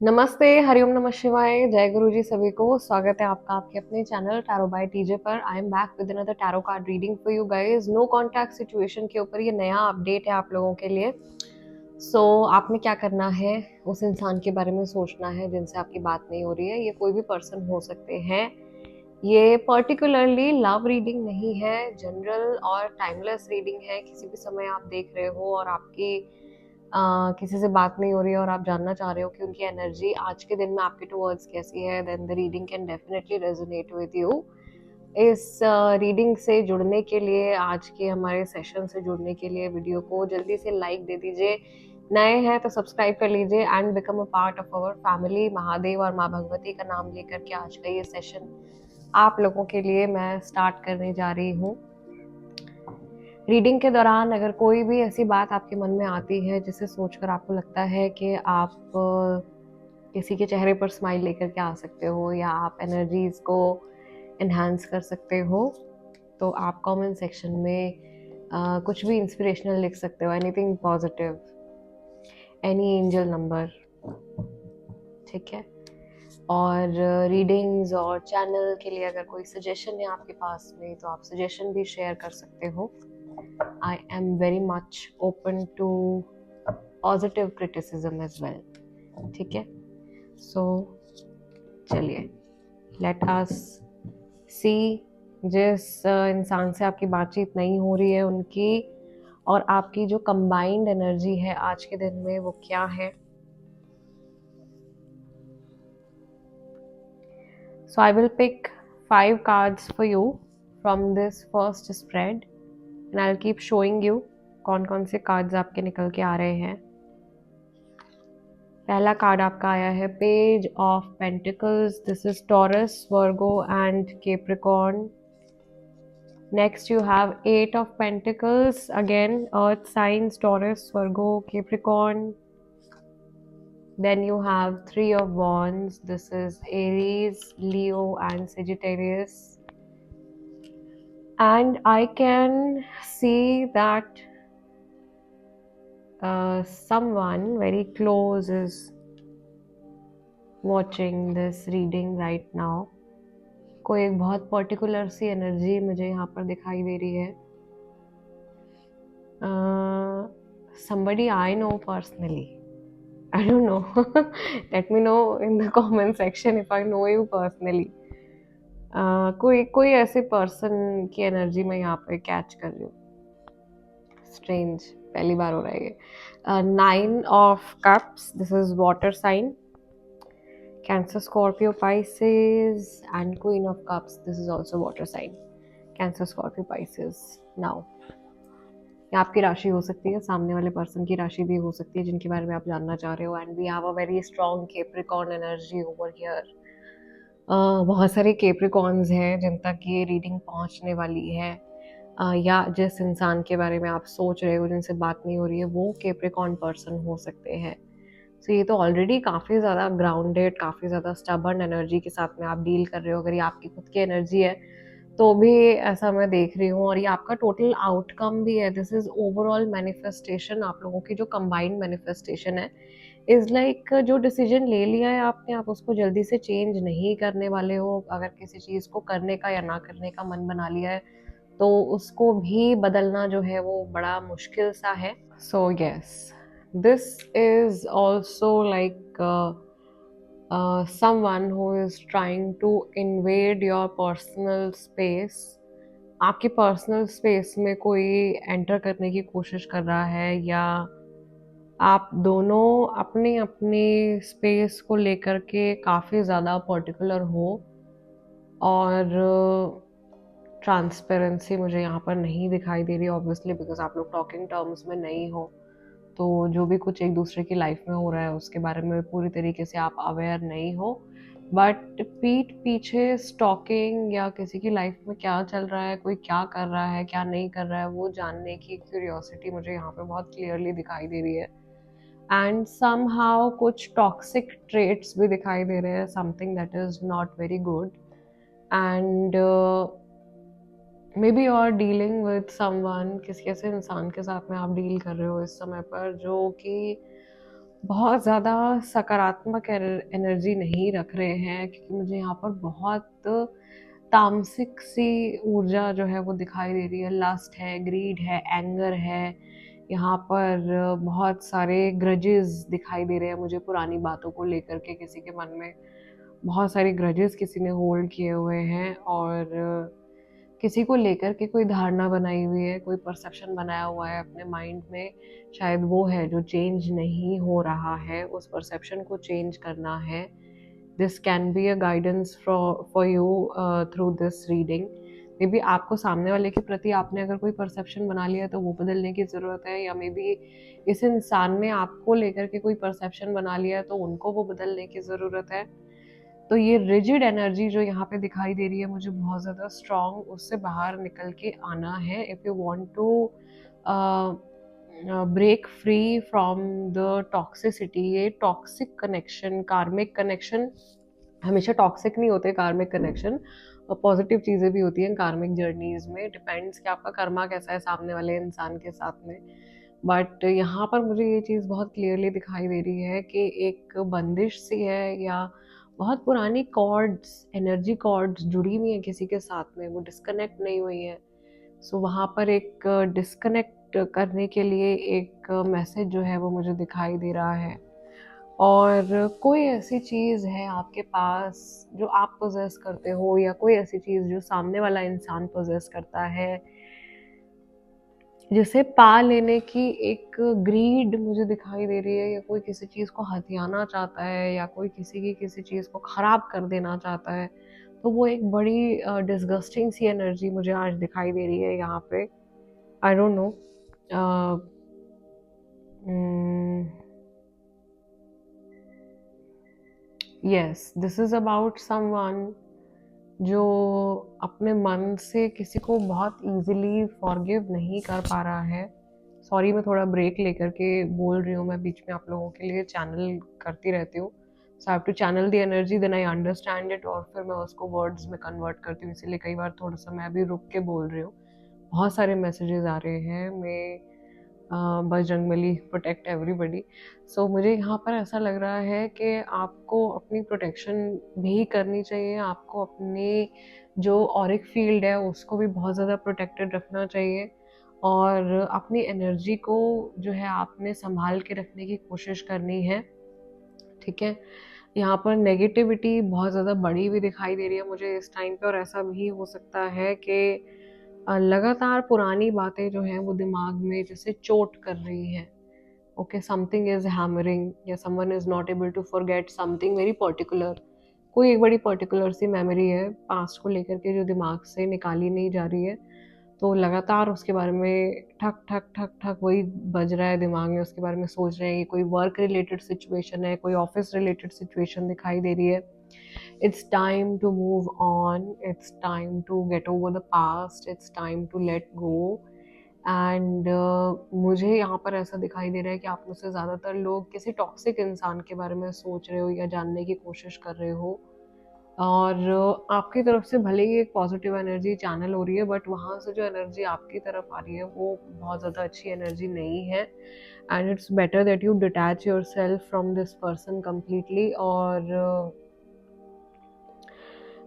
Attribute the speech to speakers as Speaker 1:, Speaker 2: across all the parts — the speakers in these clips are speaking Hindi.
Speaker 1: नमस्ते, हरिओम नमः शिवाय, जय गुरु जी सभी को। स्वागत है आपका आपके अपने चैनल टैरो बाय टीजे पर। I am back with another tarot card reading for you guys. No contact situation के ऊपर ये नया अपडेट है आप लोगों के लिए। आपने क्या करना है, उस इंसान के बारे में सोचना है जिनसे आपकी बात नहीं हो रही है। ये कोई भी पर्सन हो सकते हैं। ये पर्टिकुलरली लव रीडिंग नहीं है, जनरल और टाइमलेस रीडिंग है। किसी भी समय आप देख रहे हो और आपकी किसी से बात नहीं हो रही है और आप जानना चाह रहे हो कि उनकी एनर्जी आज के दिन में आपके टुवर्ड्स कैसी है, then the reading can definitely resonate with you. इस रीडिंग से जुड़ने के लिए, आज के हमारे सेशन से जुड़ने के लिए वीडियो को जल्दी से लाइक दे दीजिए। नए हैं तो सब्सक्राइब कर लीजिए and become a part of our family. Mahadev और माँ भगवती का नाम लेकर के आज का ये सेशन आप लोगों के लिए मैं स्टार्ट करने जा रही हूँ। रीडिंग के दौरान अगर कोई भी ऐसी बात आपके मन में आती है जिसे सोचकर आपको लगता है कि आप किसी के चेहरे पर स्माइल लेकर के आ सकते हो या आप एनर्जीज को एनहांस कर सकते हो, तो आप कमेंट सेक्शन में कुछ भी इंस्पिरेशनल लिख सकते हो, anything positive, any angel number, ठीक है। और रीडिंग्स और चैनल के लिए अगर कोई सजेशन है आपके पास में तो आप सजेशन भी शेयर कर सकते हो। I am very much open to positive criticism as well, ठीक है। So चलिए, let us see जिस इंसान से आपकी बातचीत नहीं हो रही है उनकी और आपकी जो कंबाइंड एनर्जी है आज के दिन में वो क्या है। So I will pick 5 cards for you from this first spread and I'll keep showing you कौन कौन से कार्ड्स आपके निकल के आ रहे हैं। पहला कार्ड आपका आया है page of pentacles. This is Taurus, Virgo and Capricorn. Next you have eight of pentacles, again earth signs, Taurus, Virgo, Capricorn. Then you have three of wands. This is Aries, Leo and Sagittarius. And I can see that someone very close is watching this reading right now. कोई एक बहुत पर्टिकुलर सी एनर्जी मुझे यहाँ पर दिखाई दे रही है। somebody I know personally. I don't know. Let me know in the comment section if I know you personally. कोई ऐसे पर्सन की एनर्जी मैं यहाँ पे कैच कर रही हूँ। स्ट्रेंज, पहली बार हो रहा है ये। Nine of cups, this is water sign, Cancer, Scorpio, Pisces and Queen of Cups. This is also water sign. Cancer, Scorpio, Pisces. Now, ये आपकी राशि हो सकती है, सामने वाले पर्सन की राशि भी हो सकती है जिनके बारे में आप जानना चाह रहे हो। And we have a very strong Capricorn energy over here. बहुत सारे कैप्रिकॉर्न्स हैं जिन तक ये रीडिंग पहुंचने वाली है, या जिस इंसान के बारे में आप सोच रहे हो जिनसे बात नहीं हो रही है वो कैप्रिकॉर्न पर्सन हो सकते हैं। सो ये तो ऑलरेडी काफ़ी ज़्यादा ग्राउंडेड, काफ़ी ज़्यादा स्टबर्न एनर्जी के साथ में आप डील कर रहे हो। अगर ये आपकी खुद की एनर्जी है तो भी ऐसा मैं देख रही हूँ, और ये आपका टोटल आउटकम भी है। दिस इज़ ओवरऑल मैनिफेस्टेशन, आप लोगों की जो कंबाइंड मैनिफेस्टेशन है इज़ लाइक जो डिसीजन ले लिया है आपने, आप उसको जल्दी से चेंज नहीं करने वाले हो। अगर किसी चीज़ को करने का या ना करने का मन बना लिया है तो उसको भी बदलना जो है वो बड़ा मुश्किल सा है। So yes, this is also like someone who is trying to invade your personal space. आपकी पर्सनल स्पेस में कोई एंटर करने की कोशिश कर रहा है, या आप दोनों अपनी अपनी स्पेस को लेकर के काफ़ी ज़्यादा पर्टिकुलर हो, और ट्रांसपेरेंसी मुझे यहाँ पर नहीं दिखाई दे रही ऑब्वियसली, बिकॉज आप लोग टॉकिंग टर्म्स में नहीं हो। तो जो भी कुछ एक दूसरे की लाइफ में हो रहा है उसके बारे में पूरी तरीके से आप अवेयर नहीं हो, बट पीठ पीछे स्टॉकिंग या किसी की लाइफ में क्या चल रहा है, कोई क्या कर रहा है, क्या नहीं कर रहा है, वो जानने की क्यूरियोसिटी मुझे यहाँ पे बहुत क्लियरली दिखाई दे रही है। एंड समहाउ कुछ टॉक्सिक ट्रेट्स भी दिखाई दे रहे हैं, something that is not very good. And maybe you are dealing with someone, किसी ऐसे इंसान के साथ में आप डील कर रहे हो इस समय पर जो कि बहुत ज़्यादा सकारात्मक एनर्जी नहीं रख रहे हैं, क्योंकि मुझे यहाँ पर बहुत तामसिक सी ऊर्जा जो है वो दिखाई दे रही है। लस्ट है, ग्रीड है, एंगर है, यहाँ पर बहुत सारे ग्रजेस दिखाई दे रहे हैं मुझे पुरानी बातों को लेकर के। किसी के मन में बहुत सारे ग्रजेस किसी ने होल्ड किए हुए हैं, और किसी को लेकर के कोई धारणा बनाई हुई है, कोई परसेप्शन बनाया हुआ है अपने माइंड में। शायद वो है जो चेंज नहीं हो रहा है, उस परसेप्शन को चेंज करना है। This can be a guidance for you through this reading. May be आपको सामने वाले के प्रति आपने अगर कोई परसेप्शन बना लिया तो वो बदलने की ज़रूरत है, या मे बी इस इंसान ने आपको लेकर के कोई परसेप्शन बना लिया है तो उनको वो बदलने की ज़रूरत है। तो ये रिजिड एनर्जी जो यहाँ पे दिखाई दे रही है मुझे बहुत ज़्यादा स्ट्रॉन्ग, उससे बाहर निकल के आना है। If you want to break free from the toxicity, ये टॉक्सिक कनेक्शन, कार्मिक कनेक्शन हमेशा टॉक्सिक नहीं होते। कार्मिक कनेक्शन और पॉजिटिव चीज़ें भी होती हैं कार्मिक जर्नीज में। डिपेंड्स कि आपका कर्मा कैसा है सामने वाले इंसान के साथ में। बट यहाँ पर मुझे ये चीज़ बहुत क्लियरली दिखाई दे रही है कि एक बंदिश सी है, या बहुत पुरानी कॉर्ड्स, एनर्जी कॉर्ड्स जुड़ी हुई हैं किसी के साथ में, वो डिस्कनेक्ट नहीं हुई हैं। सो वहाँ पर एक डिस्कनेक्ट करने के लिए एक मैसेज जो है वो मुझे दिखाई दे रहा है। और कोई ऐसी चीज़ है आपके पास जो आप पोजेस करते हो, या कोई ऐसी चीज़ जो सामने वाला इंसान पोजेस करता है, जिसे पा लेने की एक ग्रीड मुझे दिखाई दे रही है, या कोई किसी चीज़ को हथियाना चाहता है, या कोई किसी की किसी चीज़ को ख़राब कर देना चाहता है। तो वो एक बड़ी डिस्गस्टिंग सी एनर्जी मुझे आज दिखाई दे रही है यहाँ पे। I don't know, yes, this is about someone जो अपने मन से किसी को बहुत ईज़िली फॉरगिव नहीं कर पा रहा है। सॉरी, मैं थोड़ा ब्रेक लेकर के बोल रही हूँ, मैं बीच में आप लोगों के लिए चैनल करती रहती हूँ। So I have to channel the energy, then I understand it, और फिर मैं उसको वर्ड्स में कन्वर्ट करती हूँ। इसीलिए कई बार थोड़ा-सा मैं भी रुक के बोल रही हूँ। बहुत सारे मैसेजेस आ रहे हैं। Bajrangbali protect everybody. सो मुझे यहाँ पर ऐसा लग रहा है कि आपको अपनी प्रोटेक्शन भी करनी चाहिए। आपको अपने जो ऑरिक फील्ड है उसको भी बहुत ज़्यादा प्रोटेक्टेड रखना चाहिए, और अपनी एनर्जी को जो है आपने संभाल के रखने की कोशिश करनी है। ठीक है, यहाँ पर नेगेटिविटी बहुत ज़्यादा बढ़ी हुई दिखाई दे रही है मुझे इस टाइम पे, और ऐसा भी हो सकता है कि लगातार पुरानी बातें जो हैं वो दिमाग में जैसे चोट कर रही हैं। ओके, समथिंग इज हैमरिंग, या someone is not able to forget something very particular. कोई एक बड़ी पर्टिकुलर सी मेमोरी है पास्ट को लेकर के जो दिमाग से निकाली नहीं जा रही है। तो लगातार उसके बारे में ठक ठक ठक ठक वही बज रहा है दिमाग में, उसके बारे में सोच रहे हैं। ये कोई वर्क रिलेटेड सिचुएशन है, कोई ऑफिस रिलेटेड सिचुएशन दिखाई दे रही है। It's time to move on, it's time to get over the past, it's time to let go. And मुझे यहाँ पर ऐसा दिखाई दे रहा है कि आप में से ज़्यादातर लोग किसी टॉक्सिक इंसान के बारे में सोच रहे हो या जानने की कोशिश कर रहे हो, और आपकी तरफ से भले ही एक पॉजिटिव एनर्जी चैनल हो रही है, बट वहाँ से जो एनर्जी आपकी तरफ आ रही है वो बहुत ज़्यादा अच्छी एनर्जी नहीं है। And it's better that you detach yourself from this person completely, और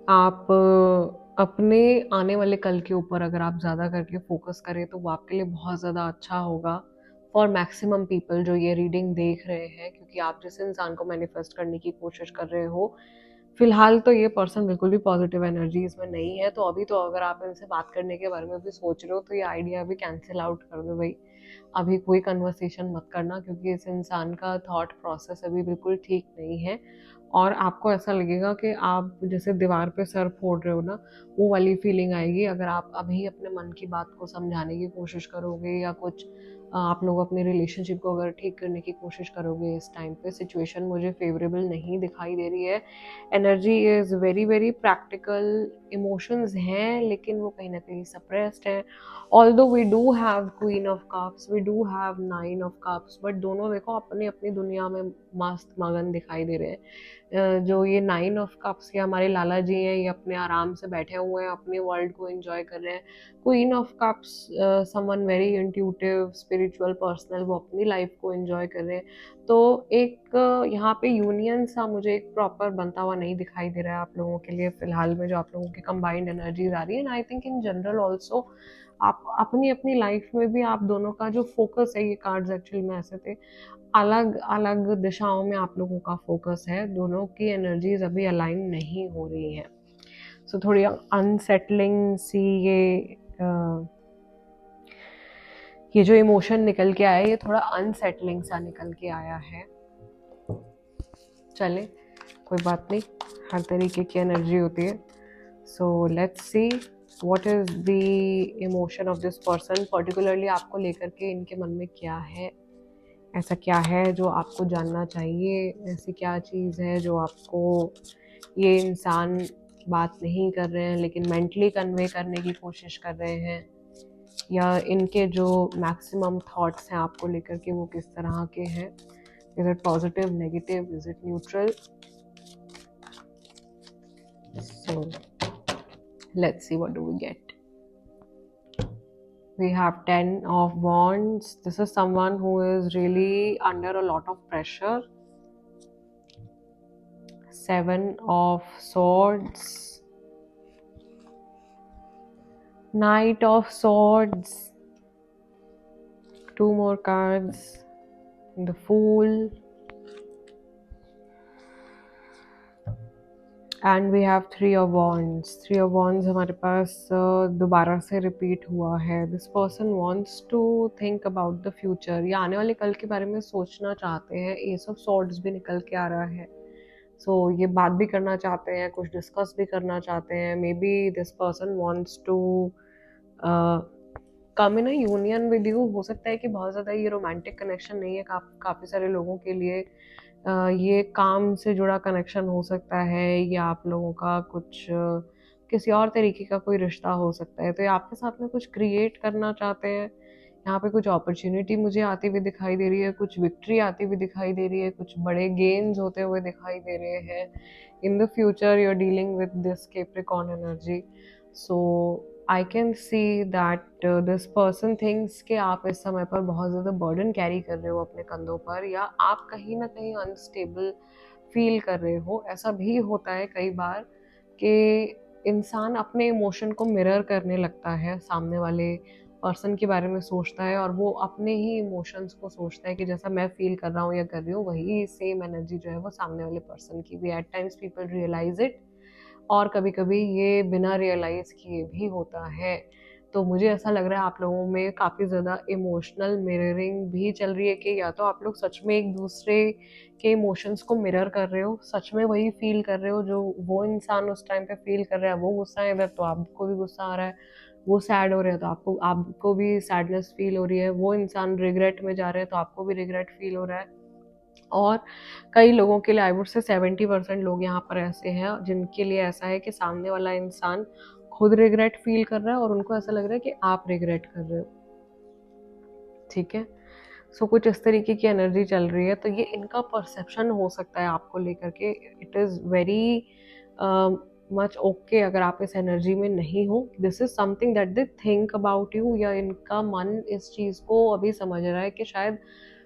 Speaker 1: आप अपने आने वाले कल के ऊपर अगर आप ज़्यादा करके फोकस करें तो वो आपके लिए बहुत ज़्यादा अच्छा होगा फॉर मैक्सिमम पीपल जो ये रीडिंग देख रहे हैं, क्योंकि आप जिस इंसान को मैनिफेस्ट करने की कोशिश कर रहे हो, फिलहाल तो ये पर्सन बिल्कुल भी पॉजिटिव एनर्जी इसमें नहीं है। तो अभी तो अगर आप इनसे बात करने के बारे में भी सोच रहे हो तो ये आइडिया भी कैंसिल आउट कर दो भाई। अभी कोई कन्वर्सेशन मत करना, क्योंकि इस इंसान का थॉट प्रोसेस अभी बिल्कुल ठीक नहीं है, और आपको ऐसा लगेगा कि आप जैसे दीवार पे सर फोड़ रहे हो ना, वो वाली फीलिंग आएगी अगर आप अभी अपने मन की बात को समझाने की कोशिश करोगे, या कुछ आप लोग अपने रिलेशनशिप को अगर ठीक करने की कोशिश करोगे। इस टाइम पे सिचुएशन मुझे फेवरेबल नहीं दिखाई दे रही है। Energy is very very practical, emotions हैं लेकिन वो कहीं ना कहीं सप्रेस्ड हैं। Although we do have queen of cups, we do have nine of cups, but दोनों देखो अपनी अपनी दुनिया में मस्त मगन दिखाई दे रहे हैं। जो ये नाइन ऑफ कप्स के हमारे लाला जी हैं, ये अपने आराम से बैठे हुए हैं, अपने वर्ल्ड को एंजॉय कर रहे हैं। Queen of cups someone very intuitive, spiritual personal, वो अपनी लाइफ को एंजॉय कर रहे हैं। तो एक यहाँ पे यूनियन सा मुझे एक प्रॉपर बनता हुआ नहीं दिखाई दे रहा है आप लोगों के लिए फिलहाल में, जो आप लोगों की कंबाइंड एनर्जीज आ रही है। And I think in general also आप अपनी अपनी लाइफ में भी आप दोनों का जो फोकस है, ये कार्ड्स एक्चुअली में ऐसे थे, अलग अलग दिशाओं में आप लोगों का फोकस है, दोनों की एनर्जीज अभी अलाइन नहीं हो रही हैं। सो थोड़ी अनसेटलिंग सी ये जो इमोशन निकल के आया, ये थोड़ा अनसेटलिंग सा निकल के आया है। चले, कोई बात नहीं, हर तरीके की एनर्जी होती है। सो let's see what is the emotion of this person, particularly आपको लेकर के इनके मन में क्या है, ऐसा क्या है जो आपको जानना चाहिए, ऐसी क्या चीज़ है जो आपको ये इंसान बात नहीं कर रहे हैं लेकिन मेंटली कन्वे करने की कोशिश कर रहे हैं, या इनके जो मैक्सिमम थॉट्स हैं आपको लेकर के वो किस तरह के हैं। Is it positive, negative, is it neutral? So let's see what do we get. We have 10 of wands. This is someone who is really under a lot of pressure. 7 of swords. Knight of swords. 2 more cards. The Fool. And we have 3 of wands. 3 of wands हमारे पास दोबारा से रिपीट हुआ है. This person wants to think about the future, या आने वाले कल के बारे में सोचना चाहते हैं. Ace of swords भी निकल के आ रहा है. So ये बात भी करना चाहते हैं, कुछ डिस्कस भी करना चाहते हैं. Maybe this person wants to come in a union with you. हो सकता है कि बहुत ज़्यादा ये रोमांटिक कनेक्शन नहीं है काफ़ी सारे लोगों के लिए. ये काम से जुड़ा कनेक्शन हो सकता है, या आप लोगों का कुछ किसी और तरीके का कोई रिश्ता हो सकता है. तो ये आपके साथ में कुछ क्रिएट करना चाहते हैं. यहाँ पे कुछ अपॉर्चुनिटी मुझे आती हुई दिखाई दे रही है, कुछ विक्ट्री आती हुई दिखाई दे रही है, कुछ बड़े गेन्स होते हुए दिखाई दे रहे हैं. In the future you are dealing with this Capricorn energy. So I can see that this person thinks कि आप इस समय पर बहुत ज़्यादा बर्डन कैरी कर रहे हो अपने कंधों पर, या आप कहीं ना कहीं अनस्टेबल फील कर रहे हो. ऐसा भी होता है कई बार कि इंसान अपने इमोशन को मिरर करने लगता है, सामने वाले पर्सन के बारे में सोचता है और वो अपने ही इमोशंस को सोचता है कि जैसा मैं फील कर रहा हूँ या कर रही हूँ, वही सेम एनर्जी जो है वो सामने वाले पर्सन की भी. At times people realise it, और कभी कभी ये बिना रियलाइज किए भी होता है. तो मुझे ऐसा लग रहा है आप लोगों में काफ़ी ज़्यादा इमोशनल मिररिंग भी चल रही है, कि या तो आप लोग सच में एक दूसरे के इमोशंस को मिरर कर रहे हो, सच में वही फील कर रहे हो जो वो इंसान उस टाइम पे फील कर रहा है. वो गुस्सा है इधर तो आपको भी गुस्सा आ रहा है, वो सैड हो रहे हैं तो आपको भी सैडनेस फील हो रही है, वो इंसान रिग्रेट में जा रहे हैं तो आपको भी रिग्रेट फील हो रहा है. और कई लोगों के लिए, आई वुड से 70% लोग यहाँ पर ऐसे हैं जिनके लिए ऐसा है कि सामने वाला इंसान खुद रिग्रेट फील कर रहा है और उनको ऐसा लग रहा है कि आप रिग्रेट कर रहे हो. ठीक है, सो कुछ इस तरीके की एनर्जी चल रही है. तो ये इनका परसेप्शन हो सकता है आपको लेकर के. It is very much okay अगर आप इस एनर्जी में नहीं हो. This is something that they think about you, या इनका मन इस चीज़ को अभी समझ रहा है कि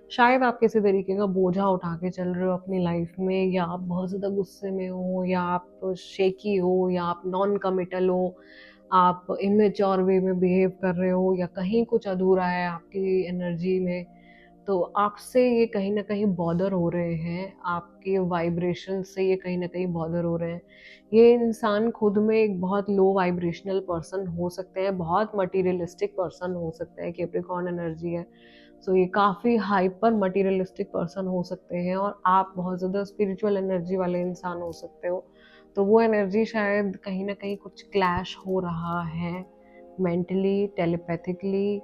Speaker 1: शायद आप किसी तरीके का बोझा उठा के चल रहे हो अपनी लाइफ में, या आप बहुत ज़्यादा गुस्से में हो, या आप शेकी हो, या आप नॉन कमिटल हो, आप इमेच्योर वे में बिहेव कर रहे हो, या कहीं कुछ अधूरा है आपकी एनर्जी में. तो आपसे ये कहीं न कहीं बॉदर हो रहे हैं, आपके वाइब्रेशन से ये कहीं न कहीं बॉदर हो रहे हैं. ये इंसान खुद में एक बहुत लो वाइब्रेशनल पर्सन हो सकते हैं, बहुत मटीरियलिस्टिक पर्सन हो सकते हैं, कैप्रिकॉर्न एनर्जी है. सो ये काफ़ी हाइपर मटीरियलिस्टिक पर्सन हो सकते हैं, और आप बहुत ज़्यादा स्पिरिचुअल एनर्जी वाले इंसान हो सकते हो. तो वो एनर्जी शायद कहीं न कहीं कुछ क्लैश हो रहा है मेंटली, टेलीपैथिकली,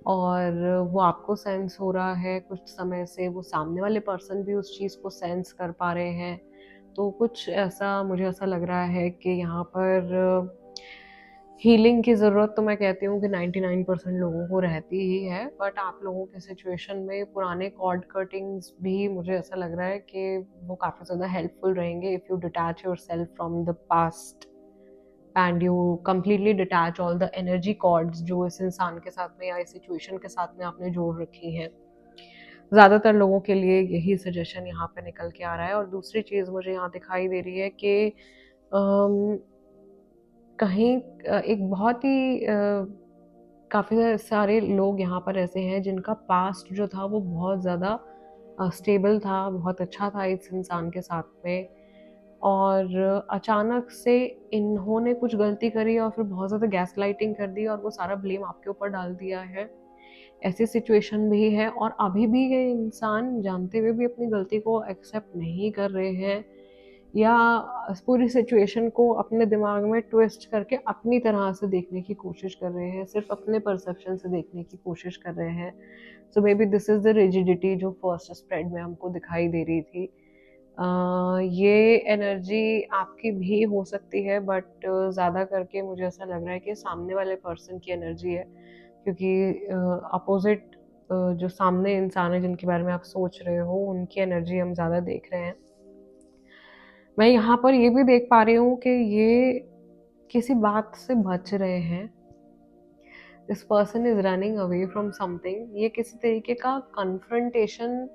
Speaker 1: और वो आपको सेंस हो रहा है कुछ समय से, वो सामने वाले पर्सन भी उस चीज़ को सेंस कर पा रहे हैं. तो कुछ ऐसा मुझे ऐसा लग रहा है कि यहाँ पर हीलिंग की ज़रूरत तो मैं कहती हूँ कि 99% लोगों को रहती ही है, बट आप लोगों के सिचुएशन में पुराने कॉर्ड कटिंग्स भी मुझे ऐसा लग रहा है कि वो काफ़ी ज़्यादा हेल्पफुल रहेंगे if you detach yourself from the past. And you completely detach all the energy cords जो इस इंसान के साथ में या इस सिचुएशन के साथ में आपने जोड़ रखी हैं। ज़्यादातर लोगों के लिए यही सजेशन यहाँ पे निकल के आ रहा है। और दूसरी चीज़ मुझे यहाँ दिखाई दे रही है कि कहीं एक बहुत ही काफ़ी सारे लोग यहाँ पर ऐसे हैं जिनका पास्ट जो था वो बहुत ज़्यादा स्टेबल था, बहुत अच्छा था इस इंसान के साथ में, और अचानक से इन्होंने कुछ गलती करी और फिर बहुत ज़्यादा गैसलाइटिंग कर दी और वो सारा ब्लेम आपके ऊपर डाल दिया है। ऐसी सिचुएशन भी है और अभी भी ये इंसान जानते हुए भी अपनी गलती को एक्सेप्ट नहीं कर रहे हैं, या पूरी सिचुएशन को अपने दिमाग में ट्विस्ट करके अपनी तरह से देखने की कोशिश कर रहे हैं, सिर्फ अपने परसेप्शन से देखने की कोशिश कर रहे हैं। So maybe this is the rigidity जो फर्स्ट स्प्रेड में हमको दिखाई दे रही थी। ये एनर्जी आपकी भी हो सकती है, बट ज़्यादा करके मुझे ऐसा लग रहा है कि सामने वाले पर्सन की एनर्जी है, क्योंकि अपोजिट जो सामने इंसान है जिनके बारे में आप सोच रहे हो उनकी एनर्जी हम ज़्यादा देख रहे हैं। मैं यहाँ पर ये भी देख पा रही हूँ कि ये किसी बात से बच रहे हैं। This person is running away from something. ये किसी तरीके का कन्फ्रंटेशन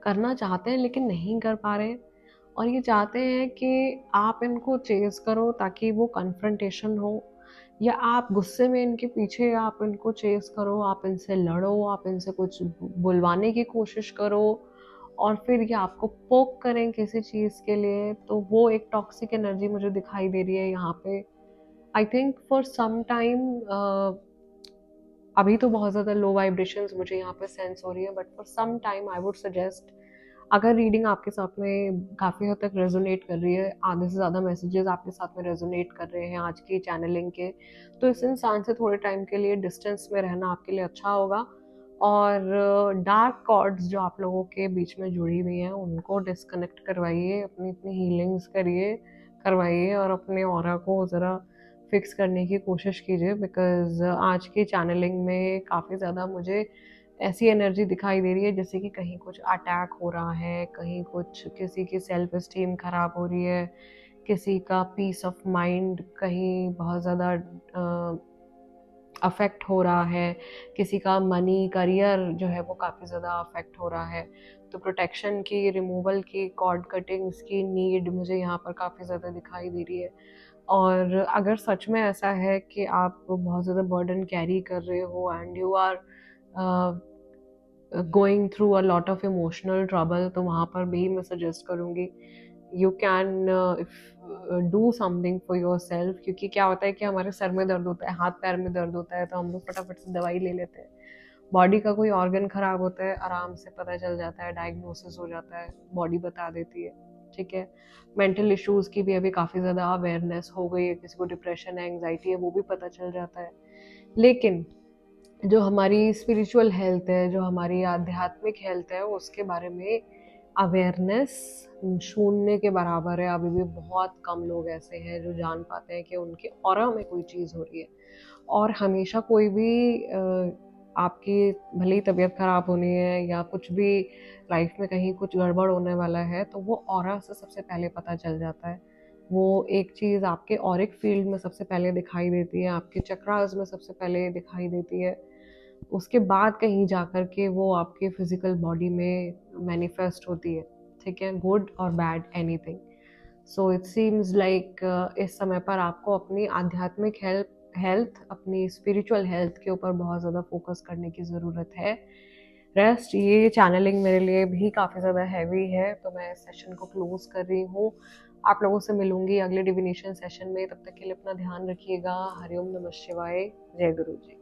Speaker 1: करना चाहते हैं लेकिन नहीं कर पा रहे, और ये चाहते हैं कि आप इनको चेज करो ताकि वो कन्फ्रंटेशन हो, या आप गुस्से में इनके पीछे आप इनको चेज करो, आप इनसे लड़ो, आप इनसे कुछ बुलवाने की कोशिश करो, और फिर ये आपको पोक करें किसी चीज़ के लिए। तो वो एक टॉक्सिक एनर्जी मुझे दिखाई दे रही है यहाँ पे। I think for some time, अभी तो बहुत ज़्यादा लो वाइब्रेशंस मुझे यहाँ पे सेंस हो रही है, but for some time I would suggest, अगर रीडिंग आपके साथ में काफ़ी हद तक रेजोनेट कर रही है, आधे से ज़्यादा मैसेजेस आपके साथ में रेजोनेट कर रहे हैं आज की चैनलिंग के, तो इस इंसान से थोड़े टाइम के लिए डिस्टेंस में रहना आपके लिए अच्छा होगा। और डार्क कॉर्ड्स जो आप लोगों के बीच में जुड़ी हुई हैं उनको डिस्कनेक्ट करवाइए, अपनी अपनी हीलिंग्स करवाइए और अपने ऑरा को ज़रा फिक्स करने की कोशिश कीजिए, बिकॉज़ आज की चैनलिंग में काफ़ी ज़्यादा मुझे ऐसी एनर्जी दिखाई दे रही है जैसे कि कहीं कुछ अटैक हो रहा है, कहीं कुछ किसी की सेल्फ एस्टीम ख़राब हो रही है, किसी का पीस ऑफ माइंड कहीं बहुत ज़्यादा अफेक्ट हो रहा है, किसी का मनी करियर जो है वो काफ़ी ज़्यादा अफेक्ट हो रहा है। तो प्रोटेक्शन की, रिमूवल की, कॉर्ड कटिंग्स की नीड मुझे यहाँ पर काफ़ी ज़्यादा दिखाई दे रही है। और अगर सच में ऐसा है कि आप बहुत ज़्यादा बर्डन कैरी कर रहे हो and you are going through a lot of emotional trouble, तो वहाँ पर भी मैं सजेस्ट करूँगी you can do something for yourself. क्योंकि क्या होता है कि हमारे सर में दर्द होता है, हाथ पैर में दर्द होता है, तो हम लोग फटाफट से दवाई ले लेते हैं। बॉडी का कोई ऑर्गन खराब होता है, आराम से पता चल जाता है, डायग्नोसिस हो जाता है, बॉडी बता देती है। ठीक है, मेंटल इश्यूज़ की भी अभी काफ़ी ज़्यादा अवेयरनेस हो गई है, किसी को डिप्रेशन है, एंग्जाइटी है, वो भी पता चल जाता है। लेकिन जो हमारी स्पिरिचुअल हेल्थ है, जो हमारी आध्यात्मिक हेल्थ है, उसके बारे में अवेयरनेस शून्य के बराबर है। अभी भी बहुत कम लोग ऐसे हैं जो जान पाते हैं कि उनके ऑरा में कोई चीज़ हो रही है। और हमेशा कोई भी आपकी भले ही तबीयत ख़राब होनी है या कुछ भी लाइफ में कहीं कुछ गड़बड़ होने वाला है, तो वो ऑरा से सबसे पहले पता चल जाता है। वो एक चीज़ आपके ऑरिक फील्ड में सबसे पहले दिखाई देती है, आपके चक्रास में सबसे पहले दिखाई देती है। उसके बाद कहीं जाकर के वो आपके फिजिकल बॉडी में मैनिफेस्ट होती है। ठीक है, गुड और bad anything. So it seems like इस समय पर आपको अपनी आध्यात्मिक हेल्थ, अपनी स्पिरिचुअल हेल्थ के ऊपर बहुत ज़्यादा फोकस करने की ज़रूरत है। रेस्ट, ये चैनलिंग मेरे लिए भी काफ़ी ज़्यादा हैवी है, तो मैं इस सेशन को क्लोज कर रही हूँ। आप लोगों से मिलूंगी अगले डिविनेशन सेशन में। तब तक के लिए अपना ध्यान रखिएगा। हरिओम नमः शिवाय। जय गुरु जी।